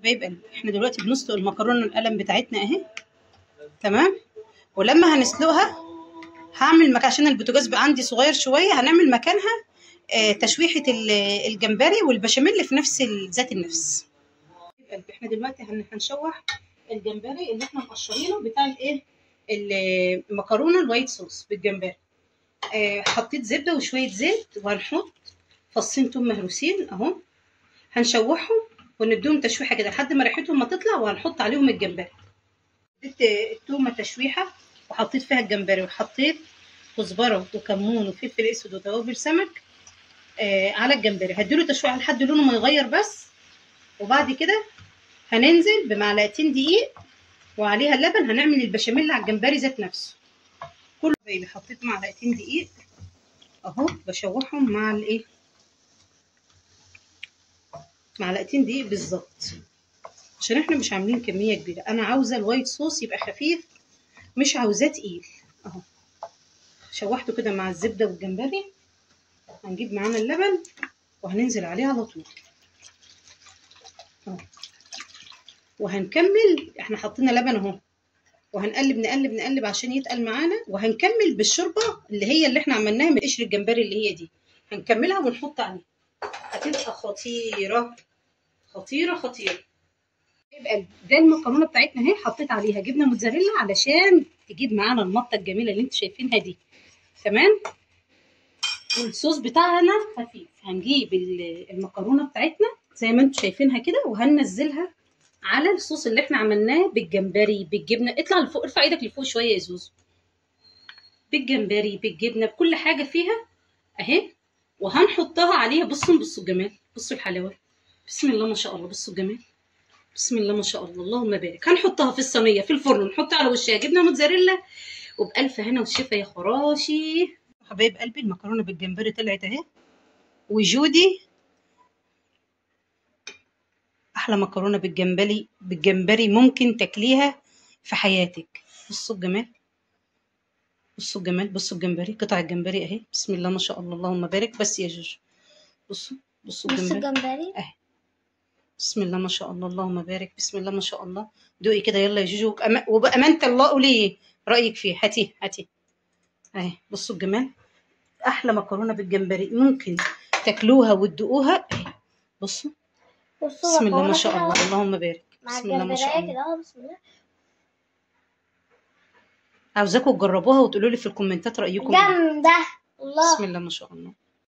حبايب قلبي، احنا دلوقتي بنسلق المكرونه القلم بتاعتنا اهي. تمام. ولما هنسلقها هعمل عشان البوتاجاز بقى عندي صغير شويه، هنعمل مكانها تشويحه الجمبري والبشاميل في نفس ذات النفس. احنا دلوقتي هنشوح الجمبري اللي احنا مقشرينه بتاع الايه المكرونه الوايت صوص بالجمبري. حطيت زبده وشويه زيت، وهنحط فصين توم مهروسين اهو، هنشوحهم ونديهم تشويحه كده لحد ما ريحتهم ما تطلع، وهنحط عليهم الجمبري. اديت التومه تشويحه وحطيت فيها الجمبري، وحطيت كزبره وكمون وفلفل اسود وتوابل سمك على الجمبري. هديله تشويحه لحد لونه ما يغير بس، وبعد كده هننزل بمعلقتين دقيق وعليها اللبن، هنعمل البشاميل على الجمبري ذات نفسه كله. بيبي حطيت معلقتين دقيق اهو بشوحهم مع الايه، معلقتين دقيق بالظبط، عشان احنا مش عاملين كميه كبيره. انا عاوزه الوايت صوص يبقى خفيف، مش عاوزاه تقيل اهو. شوحته كده مع الزبده والجمبري. هنجيب معانا اللبن وهننزل عليه على طول اهو، وهنكمل. احنا حطينا لبن اهو، وهنقلب نقلب عشان يتقل معانا، وهنكمل بالشوربه اللي احنا عملناها من قشر الجمبري اللي هي دي، هنكملها ونحط عليها. هتبقى خطيره خطيره خطيره. يبقى ده المكرونه بتاعتنا اهي، حطيت عليها جبنه موتزاريلا علشان تجيب معانا المطه الجميله اللي انتوا شايفينها دي. تمام. والصوص بتاعنا خفيف. هنجيب المكرونه بتاعتنا زي ما انتوا شايفينها كده، وهننزلها على الصوص اللي احنا عملناه بالجمبري بالجبنه. اطلع لفوق، ارفع ايدك لفوق شويه يا زوزو. بالجمبري بالجبنه بكل حاجه فيها اهي، وهنحطها عليها. بصوا الجمال، بصوا الحلاوه، بسم الله ما شاء الله، بصوا الجمال، بسم الله ما شاء الله، اللهم بارك. هنحطها في الصينيه في الفرن، نحط على وشها جبنه موتزاريلا، وبألف هنا والشفا يا خراشي. حبايب قلبي، المكرونه بالجمبري طلعت اهي، وجودي احلى مكرونه بالجمبري ممكن تاكليها في حياتك. بصوا الجمال، بصوا الجمال، بصوا الجمبري، قطع الجمبري اهي، بسم الله ما شاء الله، اللهم بارك. بس يا جوجو بصوا الجمبري اهي، بسم الله ما شاء الله، اللهم بارك، بسم الله ما شاء الله. دوقي كده يلا يا جوجو، وبأمانة الله قولي رأيك فيه. هاتي اهي، بصوا الجمال، احلى مكرونه بالجمبري ممكن تاكلوها وتدوقوها اهي. بصوا بسم الله ما شاء الله، اللهم بارك، بسم الله ما شاء الله. بسم الله. عاوزاكم تجربوها وتقولوا لي في الكومنتات رايكم جامده بسم الله ما شاء الله.